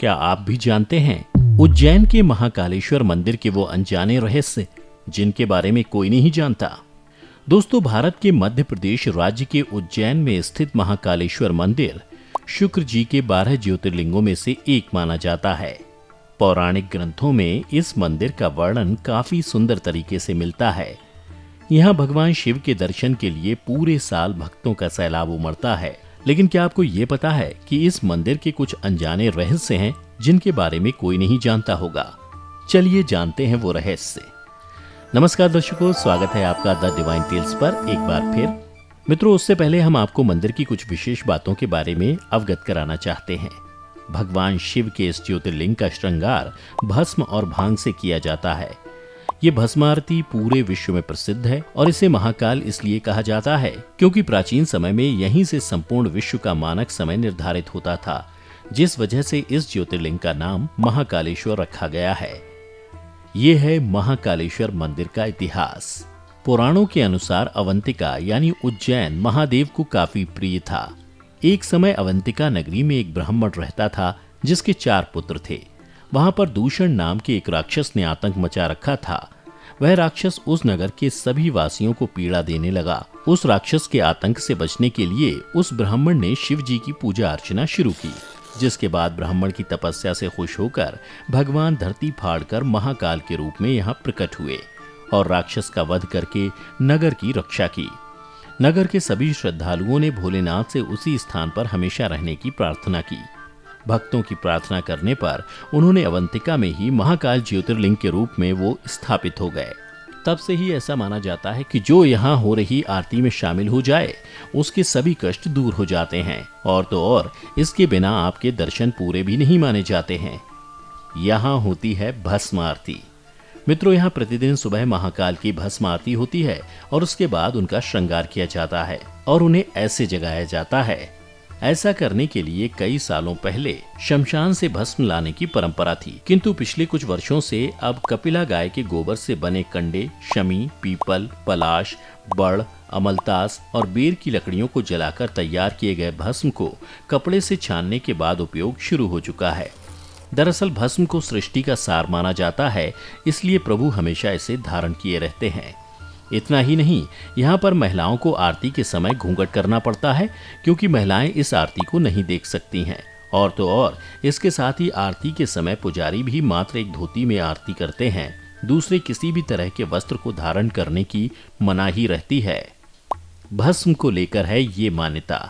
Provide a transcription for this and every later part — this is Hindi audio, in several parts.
क्या आप भी जानते हैं उज्जैन के महाकालेश्वर मंदिर के वो अनजाने रहस्य जिनके बारे में कोई नहीं जानता। दोस्तों, भारत के मध्य प्रदेश राज्य के उज्जैन में स्थित महाकालेश्वर मंदिर शुक्र जी के 12 ज्योतिर्लिंगों में से एक माना जाता है। पौराणिक ग्रंथों में इस मंदिर का वर्णन काफी सुंदर तरीके से मिलता है। यहाँ भगवान शिव के दर्शन के लिए पूरे साल भक्तों का सैलाब उमड़ता है। लेकिन क्या आपको ये पता है कि इस मंदिर के कुछ अनजाने रहस्य हैं जिनके बारे में कोई नहीं जानता होगा? चलिए जानते हैं वो रहस्य। नमस्कार दर्शकों, स्वागत है आपका द डिवाइन टेल्स पर एक बार फिर। मित्रों, उससे पहले हम आपको मंदिर की कुछ विशेष बातों के बारे में अवगत कराना चाहते हैं। भगवान शिव के इस ज्योतिर्लिंग का श्रृंगार भस्म और भांग से किया जाता है। ये भस्म आरती पूरे विश्व में प्रसिद्ध है और इसे महाकाल इसलिए कहा जाता है क्योंकि प्राचीन समय में यहीं से संपूर्ण विश्व का मानक समय निर्धारित होता था, जिस वजह से इस ज्योतिर्लिंग का नाम महाकालेश्वर रखा गया है। ये है महाकालेश्वर मंदिर का इतिहास। पुराणों के अनुसार अवंतिका यानी उज्जैन महादेव को काफी प्रिय था। एक समय अवंतिका नगरी में एक ब्राह्मण रहता था जिसके 4 पुत्र थे। वहां पर दूषण नाम के एक राक्षस ने आतंक मचा रखा था। वह राक्षस उस नगर के सभी वासियों को पीड़ा देने लगा। उस राक्षस के आतंक से बचने के लिए उस ब्राह्मण ने शिव जी की पूजा अर्चना शुरू की, जिसके बाद ब्राह्मण की तपस्या से खुश होकर भगवान धरती फाड़कर महाकाल के रूप में यहाँ प्रकट हुए और राक्षस का वध करके नगर की रक्षा की। नगर के सभी श्रद्धालुओं ने भोलेनाथ से उसी स्थान पर हमेशा रहने की प्रार्थना की। भक्तों की प्रार्थना करने पर उन्होंने अवंतिका में ही महाकाल ज्योतिर्लिंग के रूप में वो स्थापित हो गए। तब से ही ऐसा माना जाता है कि जो यहाँ हो रही आरती में शामिल हो जाए उसके सभी कष्ट दूर हो जाते हैं। और तो और इसके बिना आपके दर्शन पूरे भी नहीं माने जाते हैं। यहाँ होती है भस्म आरती। मित्रों, यहाँ प्रतिदिन सुबह महाकाल की भस्म आरती होती है और उसके बाद उनका श्रृंगार किया जाता है और उन्हें ऐसे जगाया जाता है। ऐसा करने के लिए कई सालों पहले शमशान से भस्म लाने की परंपरा थी, किंतु पिछले कुछ वर्षों से अब कपिला गाय के गोबर से बने कंडे, शमी, पीपल, पलाश, बड़, अमलतास और बेर की लकड़ियों को जलाकर तैयार किए गए भस्म को कपड़े से छानने के बाद उपयोग शुरू हो चुका है। दरअसल भस्म को सृष्टि का सार माना जाता है, इसलिए प्रभु हमेशा इसे धारण किए रहते हैं। इतना ही नहीं, यहाँ पर महिलाओं को आरती के समय घूंघट करना पड़ता है क्योंकि महिलाएं इस आरती को नहीं देख सकती हैं। और तो और इसके साथ ही आरती के समय पुजारी भी मात्र एक धोती में आरती करते हैं। दूसरे किसी भी तरह के वस्त्र को धारण करने की मनाही रहती है। भस्म को लेकर है ये मान्यता।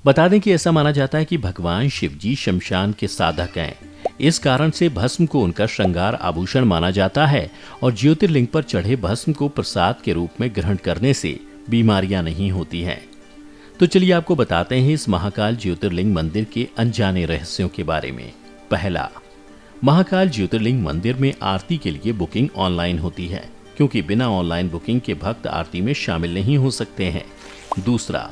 बता दें कि ऐसा माना जाता है कि भगवान शिव जी शमशान के साधक हैं। इस कारण से भस्म को उनका श्रृंगार आभूषण माना जाता है और ज्योतिर्लिंग पर चढ़े भस्म को प्रसाद के रूप में ग्रहण करने से बीमारियां नहीं होती हैं। तो चलिए आपको बताते हैं इस महाकाल ज्योतिर्लिंग मंदिर के अनजाने रहस्यों के बारे में। पहला, महाकाल ज्योतिर्लिंग मंदिर में आरती के लिए बुकिंग ऑनलाइन होती है क्योंकि बिना ऑनलाइन बुकिंग के भक्त आरती में शामिल नहीं हो सकते हैं। दूसरा,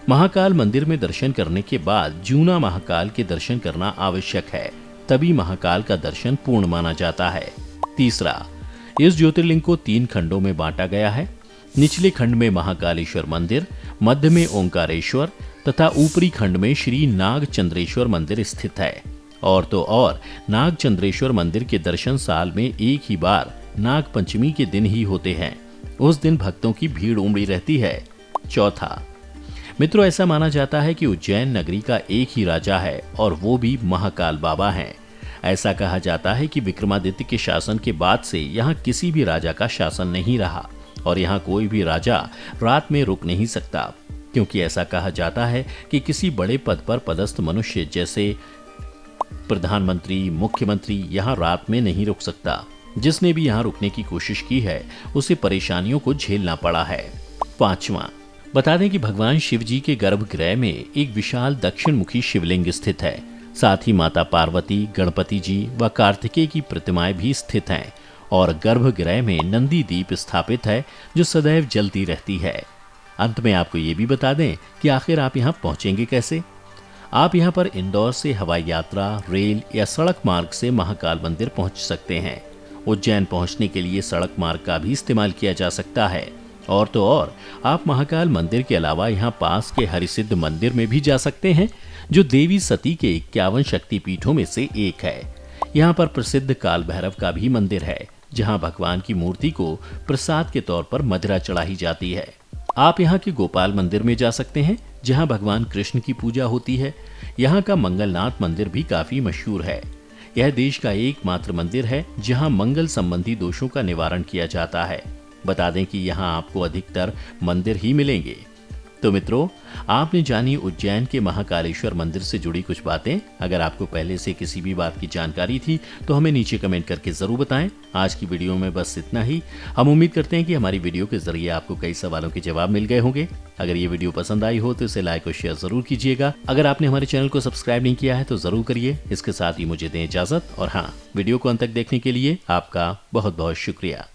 महाकाल मंदिर में दर्शन करने के बाद जूना महाकाल के दर्शन करना आवश्यक है, तभी महाकाल का दर्शन पूर्ण माना जाता है। तीसरा, इस ज्योतिर्लिंग को 3 खंडों में बांटा गया है। निचले खंड में महाकालेश्वर मंदिर, मध्य में ओंकारेश्वर तथा ऊपरी खंड में श्री नागचंद्रेश्वर मंदिर स्थित है। और तो और नागचंद्रेश्वर मंदिर के दर्शन साल में एक ही बार नाग पंचमी के दिन ही होते हैं। उस दिन भक्तों की भीड़ उमड़ी रहती है। चौथा, मित्रों, ऐसा माना जाता है कि उज्जैन नगरी का एक ही राजा है और वो भी महाकाल बाबा हैं। ऐसा कहा जाता है कि विक्रमादित्य के शासन के बाद से यहाँ किसी भी राजा का शासन नहीं रहा और यहाँ कोई भी राजा रात में रुक नहीं सकता, क्योंकि ऐसा कहा जाता है कि किसी बड़े पद पर पदस्थ मनुष्य जैसे प्रधानमंत्री, मुख्यमंत्री यहाँ रात में नहीं रुक सकता। जिसने भी यहाँ रुकने की कोशिश की है उसे परेशानियों को झेलना पड़ा है। पांचवा, बता दें कि भगवान शिव जी के गर्भगृह में एक विशाल दक्षिण मुखी शिवलिंग स्थित है। साथ ही माता पार्वती, गणपति जी व कार्तिकेय की प्रतिमाएं भी स्थित हैं और गर्भगृह में नंदी दीप स्थापित है जो सदैव जलती रहती है। अंत में आपको ये भी बता दें कि आखिर आप यहाँ पहुंचेंगे कैसे। आप यहाँ पर इंदौर से हवाई यात्रा, रेल या सड़क मार्ग से महाकाल मंदिर पहुंच सकते हैं। उज्जैन पहुंचने के लिए सड़क मार्ग का भी इस्तेमाल किया जा सकता है। और तो और आप महाकाल मंदिर के अलावा यहाँ पास के हरिसिद्ध मंदिर में भी जा सकते हैं, जो देवी सती के 51 शक्तिपीठों में से एक है। यहाँ पर प्रसिद्ध काल भैरव का भी मंदिर है, जहाँ भगवान की मूर्ति को प्रसाद के तौर पर मदिरा चढ़ाई जाती है। आप यहाँ के गोपाल मंदिर में जा सकते हैं, जहाँ भगवान कृष्ण की पूजा होती है। यहाँ का मंगलनाथ मंदिर भी काफी मशहूर है। यह देश का एकमात्र मंदिर है जहाँ मंगल संबंधी दोषों का निवारण किया जाता है। बता दें कि यहाँ आपको अधिकतर मंदिर ही मिलेंगे। तो मित्रों, आपने जानी उज्जैन के महाकालेश्वर मंदिर से जुड़ी कुछ बातें। अगर आपको पहले से किसी भी बात की जानकारी थी तो हमें नीचे कमेंट करके जरूर बताएं। आज की वीडियो में बस इतना ही। हम उम्मीद करते हैं कि हमारी वीडियो के जरिए आपको कई सवालों के जवाब मिल गए होंगे। अगर ये वीडियो पसंद आई हो तो इसे लाइक और शेयर जरूर कीजिएगा। अगर आपने हमारे चैनल को सब्सक्राइब नहीं किया है तो जरूर करिए। इसके साथ ही मुझे दें इजाजत, और हाँ, वीडियो को अंत तक देखने के लिए आपका बहुत बहुत शुक्रिया।